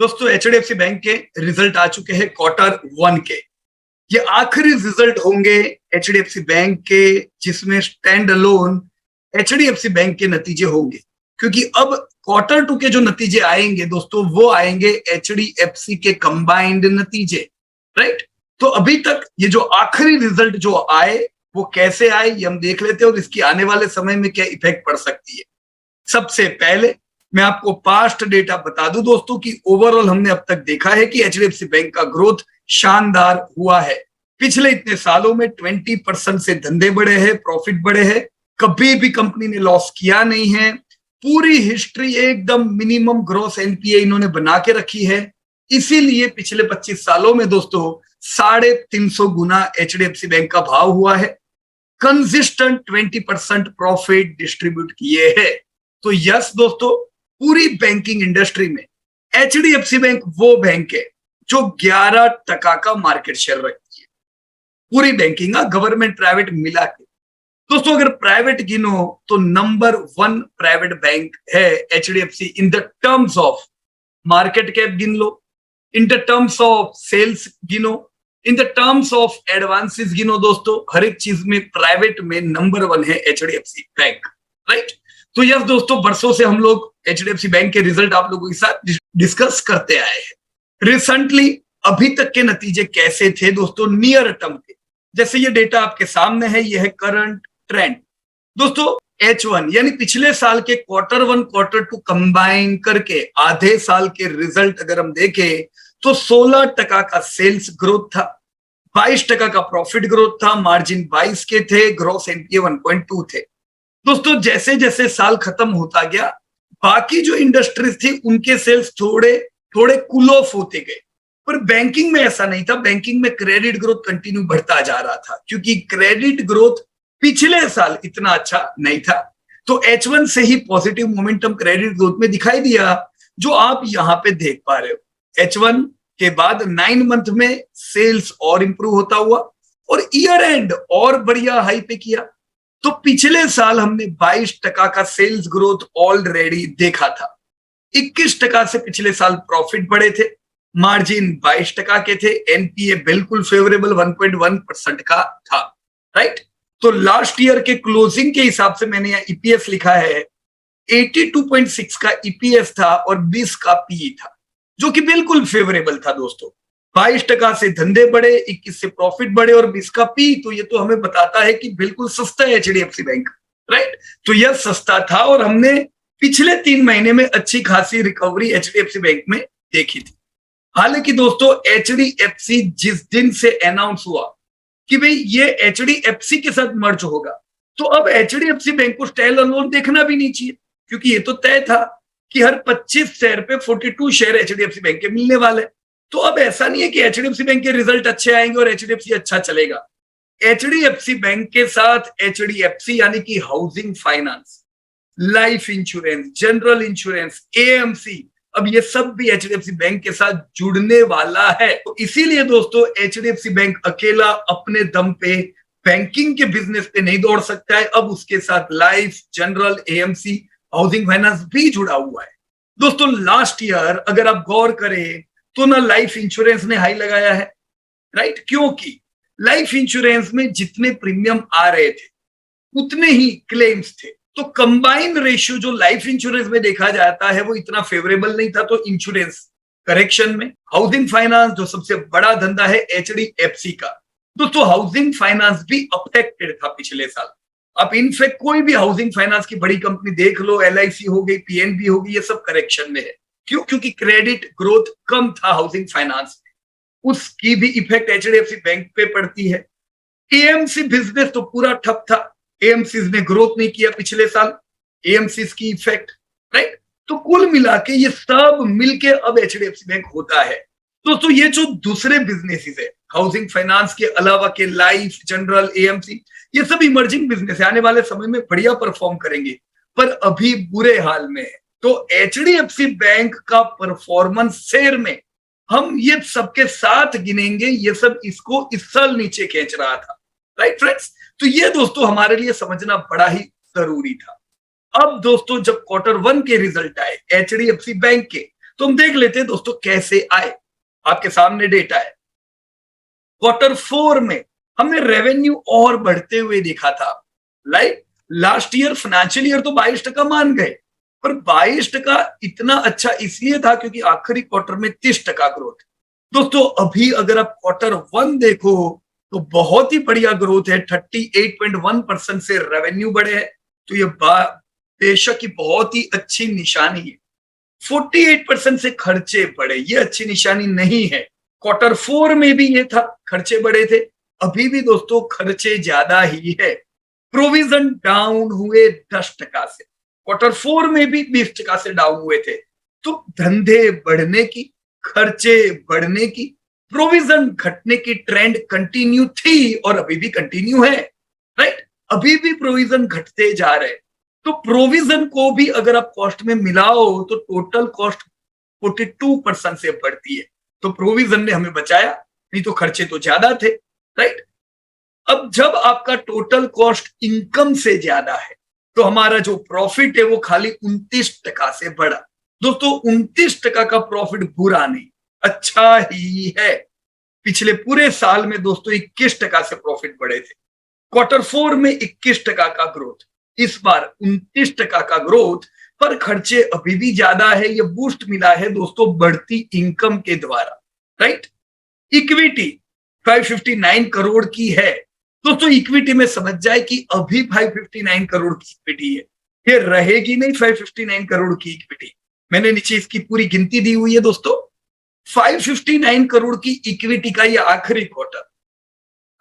दोस्तों HDFC bank के result आ चुके हैं क्वार्टर वन के। ये आखिरी रिजल्ट होंगे एचडीएफसी बैंक के जिसमें स्टैंड अलोन एचडीएफसी बैंक के नतीजे होंगे, क्योंकि अब क्वार्टर टू के जो नतीजे आएंगे दोस्तों वो आएंगे एचडीएफसी के कंबाइंड नतीजे, राइट। तो अभी तक ये जो आखिरी रिजल्ट जो आए वो कैसे आए ये हम देख लेते हैं और इसकी आने वाले समय में क्या इफेक्ट पड़ सकती है। सबसे पहले मैं आपको पास्ट डेटा बता दूं दोस्तों कि ओवरऑल हमने अब तक देखा है कि एचडीएफसी बैंक का ग्रोथ शानदार हुआ है। पिछले इतने सालों में 20% से धंधे बढ़े हैं, प्रॉफिट बढ़े हैं, कभी भी कंपनी ने लॉस किया नहीं है। पूरी हिस्ट्री एकदम मिनिमम ग्रॉस एनपीए इन्होंने बना के रखी है। इसीलिए पिछले 25 सालों में दोस्तों 350 गुना एचडीएफसी बैंक का भाव हुआ है। कंसिस्टेंट 20% प्रॉफिट डिस्ट्रीब्यूट किए हैं। तो यस दोस्तों, पूरी बैंकिंग इंडस्ट्री में एचडीएफसी बैंक वो बैंक है जो 11% का मार्केट शेयर रखती है, पूरी बैंकिंग गवर्नमेंट प्राइवेट मिला के। दोस्तों अगर प्राइवेट गिनो तो नंबर 1 प्राइवेट बैंक है HDFC in the terms of market cap गिन लो, in the terms of sales गिनो, in the terms of advances गिनो। दोस्तों हर एक चीज में प्राइवेट में नंबर 1 है एचडीएफसी बैंक, राइट। तो यस दोस्तों, बरसों से हम लोग एचडीएफसी बैंक के रिजल्ट आप लोगों के साथ डिस्कस करते आए हैं। रिसेंटली अभी तक के नतीजे कैसे थे दोस्तों नियर टर्म के, जैसे ये डेटा आपके सामने है, ये है करंट ट्रेंड। दोस्तों H1 यानी पिछले साल के क्वार्टर 1 क्वार्टर 2 कंबाइन करके आधे साल के रिजल्ट अगर हम देखें तो 16% का सेल्स ग्रोथ था, 22% का प्रॉफिट ग्रोथ था, मार्जिन 22 के थे, ग्रॉस एनपीए 1.2 थे। दोस्तों जैसे जैसे साल खत्म होता गया बाकी जो इंडस्ट्रीज थी उनके सेल्स थोड़े थोड़े कूल ऑफ होते गए, पर बैंकिंग में ऐसा नहीं था। बैंकिंग में क्रेडिट ग्रोथ कंटिन्यू बढ़ता जा रहा था क्योंकि क्रेडिट ग्रोथ पिछले साल इतना अच्छा नहीं था। तो H1 से ही पॉजिटिव मोमेंटम क्रेडिट ग्रोथ में दिखाई दिया, जो आप यहां पे देख पा रहे हो। H1 के बाद 9 मंथ में सेल्स और इंप्रूव होता हुआ और ईयर एंड और बढ़िया हाई पे किया। तो पिछले साल हमने 22% का सेल्स ग्रोथ ऑलरेडी देखा था, 21% से पिछले साल प्रॉफिट बढ़े थे, मार्जिन 22% के थे, एनपीए बिल्कुल फेवरेबल 1.1% का था, राइट। तो लास्ट ईयर के क्लोजिंग के हिसाब से मैंने यहाँ ईपीएस लिखा है 82.6 का ईपीएस था और 20 का पीई था, जो कि बिल्कुल फेवरेबल था दोस्तों। 22% से धंधे बढ़े, 21 से प्रॉफिट बढ़े और 20 का पी, तो ये तो हमें बताता है कि बिल्कुल सस्ता है एचडीएफसी बैंक, राइट। तो यह सस्ता था और हमने पिछले 3 महीने में अच्छी खासी रिकवरी एचडीएफसी बैंक में देखी थी। हालांकि दोस्तों एचडीएफसी जिस दिन से अनाउंस हुआ कि भाई ये एचडीएफसी के साथ मर्ज होगा, तो अब एचडीएफसी बैंक को स्टैंड अलोन देखना भी नहीं चाहिए, क्योंकि ये तो तय था कि हर 25 शेयर पे 42 शेयर एचडीएफसी बैंक के मिलने वाले। तो अब ऐसा नहीं है कि एचडीएफसी बैंक के रिजल्ट अच्छे आएंगे और एचडीएफसी अच्छा चलेगा। एचडीएफसी बैंक के साथ एचडीएफसी यानी कि housing finance, life insurance, general insurance, AMC, अब ये सब भी एचडीएफसी बैंक के साथ जुड़ने वाला है। तो इसीलिए दोस्तों एचडीएफसी बैंक अकेला अपने दम पे बैंकिंग के बिजनेस पे नहीं दौड़ सकता है, अब उसके साथ life, general, AMC, housing finance भी जुड़ा हुआ है। दोस्तों लास्ट ईयर अगर आप गौर करें तो ना लाइफ इंश्योरेंस ने हाई लगाया है, राइट, क्योंकि लाइफ इंश्योरेंस में जितने प्रीमियम आ रहे थे उतने ही क्लेम्स थे। तो कंबाइन रेशियो जो लाइफ इंश्योरेंस में देखा जाता है वो इतना फेवरेबल नहीं था। तो इंश्योरेंस करेक्शन में हाउसिंग फाइनेंस जो सबसे बड़ा धंधा है एचडीएफसी का, दोस्तों हाउसिंग फाइनेंस भी अफेक्टेड था पिछले साल। आप इनफेक्ट कोई भी हाउसिंग फाइनेंस की बड़ी कंपनी देख लो, एलआईसी हो गई, पीएनबी हो गई, ये सब करेक्शन में है। क्यों? क्योंकि क्रेडिट ग्रोथ कम था हाउसिंग फाइनेंस में, उसकी भी इफेक्ट एचडीएफसी बैंक पे पड़ती है। एएमसी बिजनेस तो पूरा ठप था, एएमसी ने ग्रोथ नहीं किया पिछले साल, एएमसी की इफेक्ट, राइट। तो कुल मिला के ये सब मिलके अब एचडीएफसी बैंक होता है। दोस्तों ये जो दूसरे बिजनेसेस है हाउसिंग फाइनेंस के अलावा के लाइफ, जनरल, एएमसी, ये सब इमर्जिंग बिजनेस है, आने वाले समय में बढ़िया परफॉर्म करेंगे, पर अभी बुरे हाल में है। तो एचडीएफसी बैंक का परफॉर्मेंस शेयर में हम ये सबके साथ गिनेंगे, ये सब इसको इस साल नीचे खींच रहा था, राइट फ्रेंड्स। तो ये दोस्तों हमारे लिए समझना बड़ा ही जरूरी था। अब दोस्तों जब क्वार्टर 1 के रिजल्ट आए एचडीएफसी बैंक के, तो हम देख लेते हैं दोस्तों कैसे आए। आपके सामने डेटा है। क्वार्टर 4 में हमने रेवेन्यू और बढ़ते हुए देखा था। Like last year financial year तो 22% मान गए, पर 22% इतना अच्छा इसलिए था क्योंकि आखिरी क्वार्टर में 30% ग्रोथ। दोस्तों अभी अगर आप क्वार्टर 1 देखो तो बहुत ही बढ़िया ग्रोथ है। 38.1% से रेवेन्यू बढ़े है, तो ये बेशक ही बहुत ही अच्छी निशानी है। 48% से खर्चे बढ़े, ये अच्छी निशानी नहीं है। क्वार्टर 4 में भी ये था, खर्चे बढ़े थे। अभी भी दोस्तों खर्चे ज्यादा ही है। प्रोविजन डाउन हुए 10% से, क्वार्टर 4 में भी 20% से डाउन हुए थे। तो धंधे बढ़ने की, खर्चे बढ़ने की, प्रोविजन घटने की ट्रेंड कंटिन्यू थी और अभी भी कंटिन्यू है। राइट, अभी भी प्रोविजन घटते जा रहे। तो प्रोविजन को भी अगर आप कॉस्ट में मिलाओ तो टोटल कॉस्ट 42% से बढ़ती है। तो प्रोविजन ने हमें बचाया, नहीं तो खर्चे तो ज्यादा थे। राइट, अब जब आपका टोटल कॉस्ट इनकम से ज्यादा है तो हमारा जो प्रॉफिट है वो खाली 29% से बढ़ा। दोस्तों 29% का प्रॉफिट बुरा नहीं, अच्छा ही है। पिछले पूरे साल में दोस्तों 21% से प्रॉफिट बढ़े थे। क्वार्टर 4 में 21% का ग्रोथ, इस बार 29% का ग्रोथ, पर खर्चे अभी भी ज्यादा है। ये बूस्ट मिला है दोस्तों बढ़ती इनकम के द्वारा। राइट, इक्विटी 559 करोड़ की है। दोस्तों इक्विटी में समझ जाए कि अभी 559 करोड़ की इक्विटी है, ये रहेगी नहीं 559 करोड़ की इक्विटी। मैंने नीचे इसकी पूरी गिनती दी हुई है दोस्तों। 559 करोड़ की इक्विटी का ये आखिरी क्वार्टर,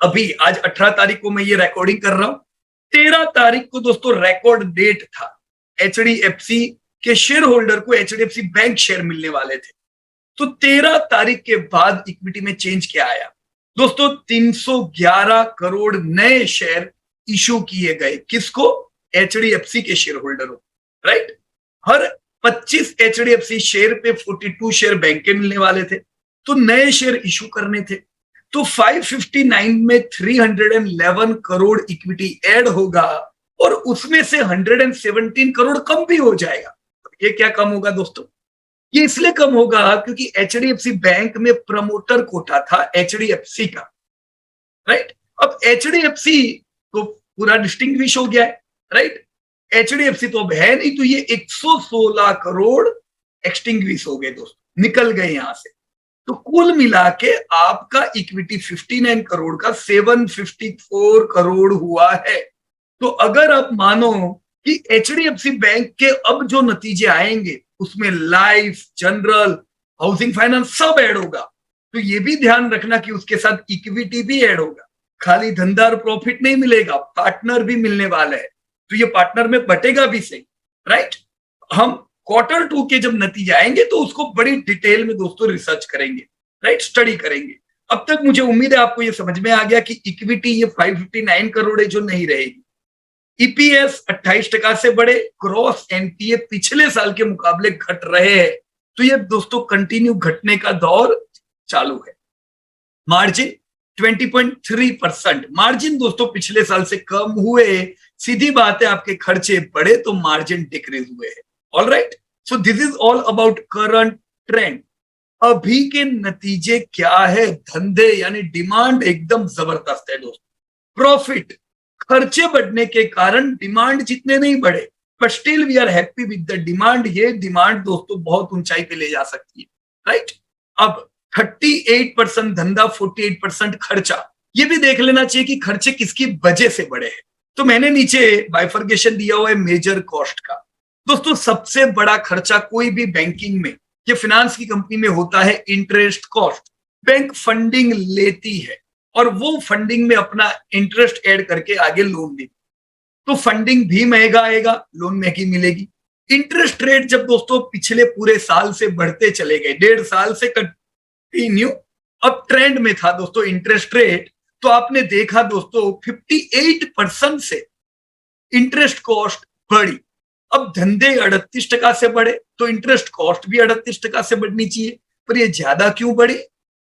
अभी आज 18 तारीख को मैं ये रिकॉर्डिंग कर रहा हूं। 13 तारीख को दोस्तों रिकॉर्ड डेट था। एचडीएफसी के शेयर होल्डर को एचडीएफसी बैंक शेयर मिलने वाले थे। तो 13 तारीख के बाद इक्विटी में चेंज क्या आया दोस्तों? 311 करोड़ नए शेयर इशू किए गए। किसको? एचडीएफसी के शेयर होल्डरों। राइट, हर 25 एचडीएफसी शेयर पे 42 शेयर बैंक के मिलने वाले थे, तो नए शेयर इशू करने थे। तो 559 में 311 करोड़ इक्विटी ऐड होगा और उसमें से 117 करोड़ कम भी हो जाएगा। ये क्या कम होगा दोस्तों? ये इसलिए कम होगा क्योंकि एचडीएफसी बैंक में प्रमोटर कोटा था एचडीएफसी का। राइट, अब एचडीएफसी तो पूरा डिस्टिंग्विश हो गया है। राइट, एचडीएफसी तो अब है नहीं, तो ये 116 करोड़ एक्सटिंग्विश हो गए दोस्तों, निकल गए यहां से। तो कुल मिला के आपका इक्विटी 59 करोड़ का 754 करोड़ हुआ है। तो अगर आप मानो कि एचडीएफसी बैंक के अब जो नतीजे आएंगे उसमें लाइफ, जनरल, हाउसिंग फाइनेंस सब ऐड होगा, तो ये भी ध्यान रखना कि उसके साथ इक्विटी भी ऐड होगा। खाली धंधा और प्रॉफिट नहीं मिलेगा, पार्टनर भी मिलने वाला है, तो ये पार्टनर में बटेगा भी सही। राइट, हम क्वार्टर 2 के जब नतीजे आएंगे तो उसको बड़ी डिटेल में दोस्तों रिसर्च करेंगे। राइट, स्टडी करेंगे। अब तक मुझे उम्मीद है आपको ये समझ में आ गया कि इक्विटी ये 559 करोड़ है जो नहीं रहेगी। ईपीएस 28% से बढ़े, क्रॉस एनपीए पिछले साल के मुकाबले घट रहे हैं, तो ये दोस्तों कंटिन्यू घटने का दौर चालू है। मार्जिन 20.3%, मार्जिन दोस्तों पिछले साल से कम हुए। सीधी बात है, आपके खर्चे बढ़े तो मार्जिन डिक्रीज हुए हैं। All right, so this is all about current trend. अभी के नतीजे क्या है? धंधे यानी डिमांड एकदम जबरदस्त है दोस्तों। प्रॉफिट, खर्चे बढ़ने के कारण डिमांड जितने नहीं बढ़े, but still we are happy with the demand. ये डिमांड दोस्तों बहुत ऊंचाई पे ले जा सकती है। राइट, अब 38% धंधा, 48% खर्चा। ये भी देख लेना चाहिए कि खर्चे किसकी वजह से बढ़े हैं। तो मैंने नीचे बाइफर्केशन दिया हुआ है मेजर कॉस्ट का। दोस्तों सबसे बड़ा खर्चा कोई भी बैंकिंग में या फाइनेंस की कंपनी में होता है इंटरेस्ट कॉस्ट। बैंक फंडिंग लेती है और वो फंडिंग में अपना इंटरेस्ट ऐड करके आगे लोन देती, तो फंडिंग भी महंगा आएगा, लोन महंगी मिलेगी। इंटरेस्ट रेट जब दोस्तों पिछले पूरे साल से बढ़ते चले गए, 1.5 साल से कंटिन्यू अब ट्रेंड में था दोस्तों इंटरेस्ट रेट, तो आपने देखा दोस्तों 58% से इंटरेस्ट कॉस्ट बढ़ी। अब धंधे 38% से बढ़े तो इंटरेस्ट कॉस्ट भी 38% से बढ़नी चाहिए, पर ये ज्यादा क्यों बढ़ी?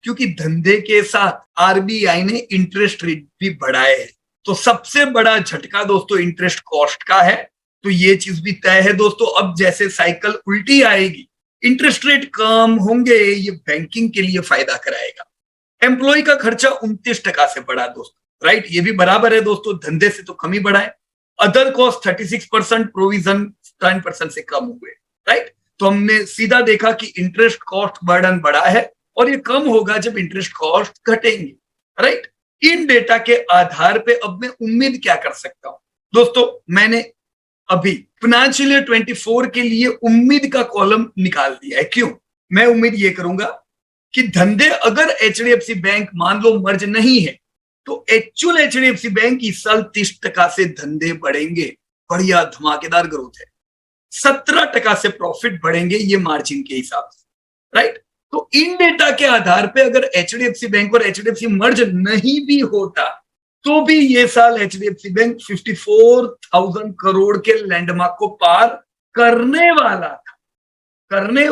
क्योंकि धंधे के साथ आरबीआई ने इंटरेस्ट रेट भी बढ़ाए हैं। तो सबसे बड़ा झटका दोस्तों इंटरेस्ट कॉस्ट का है। तो ये चीज भी तय है दोस्तों, अब जैसे साइकिल उल्टी आएगी इंटरेस्ट रेट कम होंगे, ये बैंकिंग के लिए फायदा कराएगा। एम्प्लॉय का खर्चा 29% से बढ़ा दोस्तों, राइट, ये भी बराबर है दोस्तों, धंधे से तो कम ही बढ़ा है। अदर कॉस्ट 36%, प्रोविजन 10% से कम हुए, राइट। तो हमने सीधा देखा कि इंटरेस्ट कॉस्ट बर्डन बढ़ा है और ये कम होगा जब इंटरेस्ट कॉस्ट घटेंगे, राइट। इन डेटा के आधार पे अब मैं उम्मीद क्या कर सकता हूं दोस्तों, मैंने अभी फाइनेंशियल ईयर 24 के लिए उम्मीद का कॉलम निकाल दिया है। क्यों? मैं उम्मीद ये करूंगा कि धंधे अगर एचडीएफसी बैंक मान लो मर्ज नहीं है तो एक्चुअल एचडीएफसी बैंक इस साल 30% से धंधे बढ़ेंगे, बढ़िया धमाकेदार ग्रोथ है। 17% से प्रॉफिट बढ़ेंगे, ये मार्जिन के हिसाब से, राइट। तो इन डेटा के आधार पे अगर एचडीएफसी बैंक और एचडीएफसी मर्ज नहीं भी होता तो भी ये साल एचडीएफसी बैंक 54,000 करोड़ के लैंडमार्क को पार करने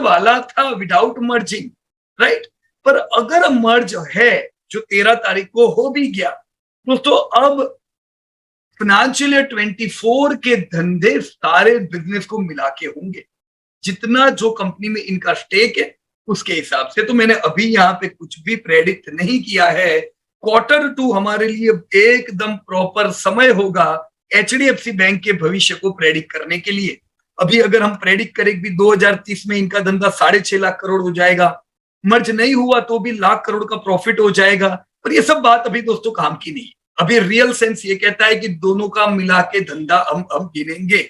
वाला था विदाउट मर्जिंग, राइट। पर अगर मर्ज है जो 13 तारीख को हो भी गया दोस्तों, अब फाइनेंशियल ईयर 24 के धंधे सारे बिजनेस को मिला के होंगे, जितना जो कंपनी में इनका स्टेक है उसके हिसाब से। तो मैंने अभी यहाँ पे कुछ भी प्रेडिक्ट नहीं किया है। Q2 हमारे लिए एकदम प्रॉपर समय होगा एचडीएफसी बैंक के भविष्य को प्रेडिक्ट करने के लिए। अभी अगर हम प्रेडिक्ट करें कि 2030 में इनका धंधा 6.5 लाख करोड़ हो जाएगा, मर्ज नहीं हुआ तो भी लाख करोड़ का प्रॉफिट हो जाएगा, पर ये सब बात अभी दोस्तों काम की नहीं। अभी रियल सेंस ये कहता है कि दोनों का मिला के धंधा हम गिनेंगे,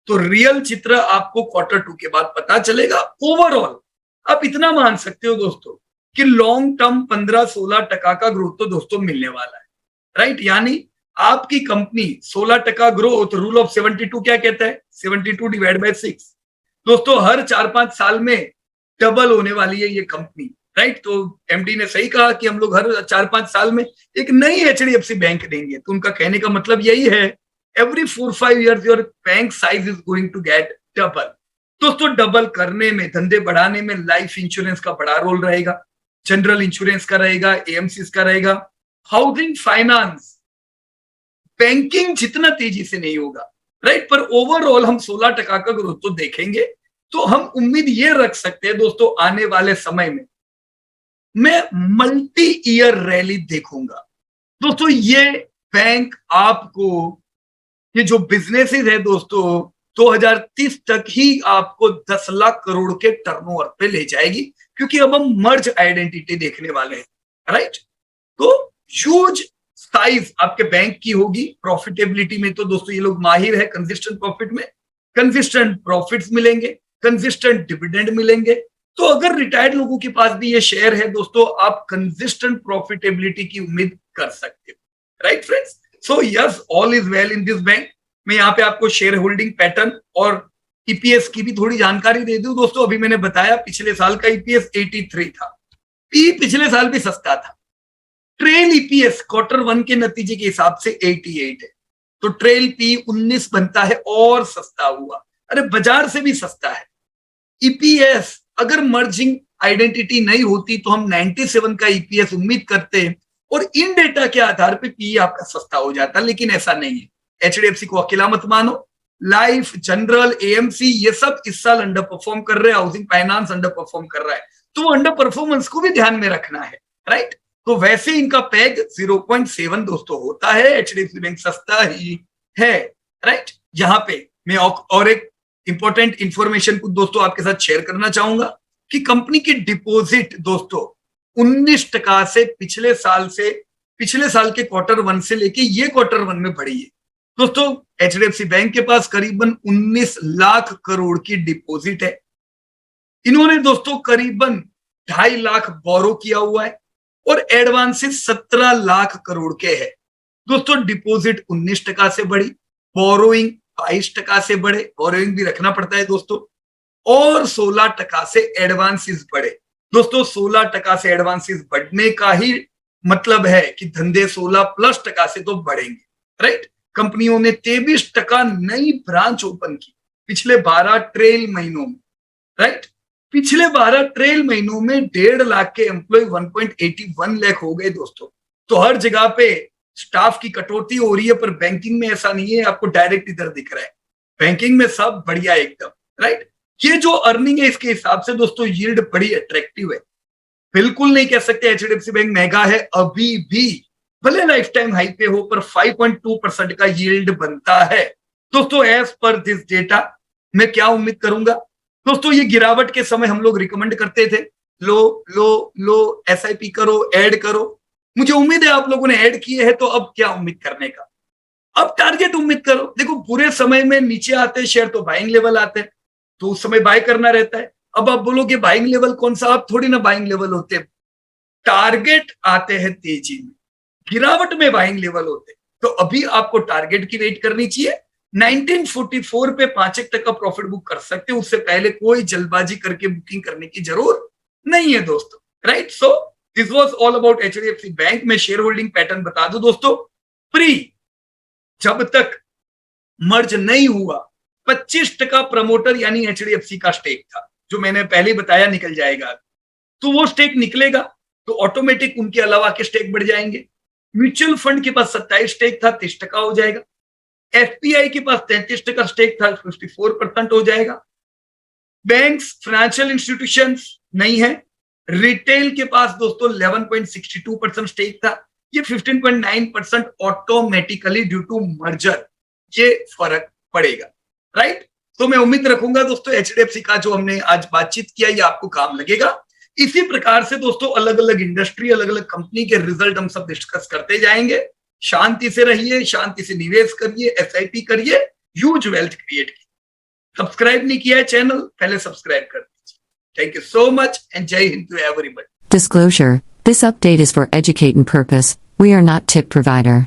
तो रियल चित्र आपको Q2 के बाद पता चलेगा। ओवरऑल आप इतना मान सकते हो दोस्तों कि लॉन्ग टर्म 15-16% का ग्रोथ तो दोस्तों मिलने वाला है, राइट। यानी आपकी कंपनी 16% ग्रोथ, रूल ऑफ 72 क्या कहता है, 72 डिवाइड बाय 6 दोस्तों, हर 4-5 साल में डबल होने वाली है ये कंपनी, राइट। तो एमडी ने सही कहा कि हम लोग हर 4-5 साल में एक नई एचडीएफसी बैंक देंगे। तो उनका कहने का मतलब यही है, every 4-5 years your bank size is going to get double. दोस्तों डबल करने में, धंधे बढ़ाने में लाइफ इंश्योरेंस का बड़ा रोल रहेगा, जनरल इंश्योरेंस का रहेगा, एएमसी का रहेगा, हाउसिंग फाइनेंस, बैंकिंग जितना तेजी से नहीं होगा, राइट। पर ओवरऑल हम 16% का ग्रोथ तो देखेंगे। तो हम उम्मीद ये रख सकते हैं दोस्तों, आने वाले समय में मैं मल्टी ईयर रैली देखूंगा दोस्तों। ये बैंक आपको, ये जो बिजनेसेस है दोस्तों, 2030 तक ही आपको 10 लाख करोड़ के टर्नओवर पे ले जाएगी, क्योंकि अब हम मर्ज आइडेंटिटी देखने वाले हैं, राइट। तो ह्यूज साइज आपके बैंक की होगी। प्रॉफिटेबिलिटी में तो दोस्तों ये लोग माहिर है, कंसिस्टेंट प्रॉफिट में, कंसिस्टेंट प्रॉफिट्स मिलेंगे, कंसिस्टेंट डिविडेंड मिलेंगे। तो अगर रिटायर्ड लोगों के पास भी ये शेयर है दोस्तों, आप कंसिस्टेंट प्रॉफिटेबिलिटी की उम्मीद कर सकते हो, right friends. So yes, all is well in this bank. मैं यहाँ पे आपको शेयर होल्डिंग पैटर्न और ईपीएस की भी थोड़ी जानकारी दे दूं दोस्तों। अभी मैंने बताया पिछले साल का ईपीएस 83 था, पी पिछले साल भी सस्ता था। ट्रेल ईपीएस Q1 के नतीजे के हिसाब से 88 है, तो ट्रेल पी 19 बनता है और सस्ता हुआ। अरे बाजार से भी सस्ता है। ईपीएस अगर मर्जिंग आइडेंटिटी नहीं होती तो हम 97 का ईपीएस उम्मीद करते हैं और इन डेटा के आधार पे पी आपका सस्ता हो जाता, लेकिन ऐसा नहीं है। एचडीएफसी को अकेला मत मानो, लाइफ, जनरल, एएमसी ये सब इस साल अंडर परफॉर्म कर रहे हैं, हाउसिंग फाइनेंस अंडर परफॉर्म कर रहा है, तो वो अंडर परफॉर्मेंस को भी ध्यान में रखना है, राइट। तो वैसे इनका पैग 0.7 दोस्तों होता है, एचडीएफसी बैंक सस्ता ही है, राइट। यहाँ पे मैं और एक इंपॉर्टेंट इंफॉर्मेशन को दोस्तों आपके साथ शेयर करना चाहूंगा कि कंपनी की डिपॉजिट दोस्तों 19% से पिछले साल के Q1 से लेके ये Q1 में बढ़ी है दोस्तों। एचडीएफसी बैंक के पास करीबन 19 लाख करोड़ की डिपॉजिट है। इन्होंने दोस्तों करीबन 2.5 लाख बोरो किया हुआ है और एडवांसेस 17 लाख करोड़ के है दोस्तों। डिपॉजिट 19% से बढ़ी, बोरोइंग 22% से बढ़े, बोरोइंग भी रखना पड़ता है दोस्तों, और 16% से एडवांसेस बढ़े दोस्तों। 16% से एडवांसेस बढ़ने का ही मतलब है कि धंधे 16+ से तो बढ़ेंगे, राइट। कंपनियों ने 23% नई ब्रांच ओपन की पिछले 12 ट्रेल महीनों में, राइट। पिछले 12 ट्रेल महीनों में 1.5 लाख के एम्प्लॉय 1.81 लाख हो गए दोस्तों। तो हर जगह पे स्टाफ की कटौती हो रही है, पर बैंकिंग में ऐसा नहीं है, आपको डायरेक्ट इधर दिख रहा है। बैंकिंग में सब बढ़िया एकदम, राइट। ये जो अर्निंग है इसके हिसाब से दोस्तों यील्ड बड़ी अट्रैक्टिव है। बिल्कुल नहीं कह सकते एचडीएफसी बैंक महंगा है, अभी भी भले लाइफ टाइम हाई पे हो पर 5.2% का यील्ड बनता है। दोस्तों एज पर दिस डेटा मैं क्या उम्मीद करूंगा दोस्तों, ये गिरावट के समय हम लोग रिकमेंड करते थे लो लो लो एसआईपी करो, ऐड करो। मुझे उम्मीद है आप लोगों ने ऐड किए हैं, तो अब क्या उम्मीद करने का, अब टारगेट उम्मीद करो। देखो बुरे समय में नीचे आते शेयर तो बाइंग लेवल आते हैं, तो उस समय बाय करना रहता है। अब आप बोलोगे बाइंग लेवल कौन सा, आप थोड़ी ना बाइंग लेवल होते, टारगेट आते हैं तेजी में, गिरावट में बाइंग लेवल होते। तो अभी आपको टारगेट की वेट करनी चाहिए। 1944 पे 5% का प्रॉफिट बुक कर सकते हो, उससे पहले कोई जल्दबाजी करके बुकिंग करने की जरूरत नहीं है दोस्तों, right. So this was all about HDFC bank में शेयर होल्डिंग पैटर्न बता दूं दोस्तों, प्री जब तक मर्ज नहीं हुआ 25% प्रमोटर यानी एचडीएफसी का स्टेक था, जो मैंने पहले बताया निकल जाएगा, तो वो स्टेक निकलेगा तो ऑटोमेटिक उनके अलावा के स्टेक बढ़ जाएंगे। म्यूचुअल फंड के पास 27 स्टेक था, 30% हो जाएगा। एफपीआई के पास 33% स्टेक था, 54% हो जाएगा। बैंक्स, फाइनेंशियल इंस्टीट्यूशंस नहीं है। रिटेल के पास दोस्तों 11.62% स्टेक था, ये 15.9% ऑटोमेटिकली ड्यू टू मर्जर ये फर्क पड़ेगा, राइट। तो मैं उम्मीद रखूंगा दोस्तों एचडीएफसी का जो हमने आज बातचीत किया ये आपको काम लगेगा। इसी प्रकार से दोस्तों अलग अलग इंडस्ट्री, अलग अलग कंपनी के रिजल्ट हम सब डिस्कस करते जाएंगे। शांति से रहिए, शांति से निवेश करिए, एसआईपी करिए, ह्यूज वेल्थ क्रिएट कीजिए। सब्सक्राइब नहीं किया है चैनल, पहले सब्सक्राइब कर दीजिए। Thank you so much and Jai Hind to everybody. Disclosure: This update is for educating purpose. We are not tip provider.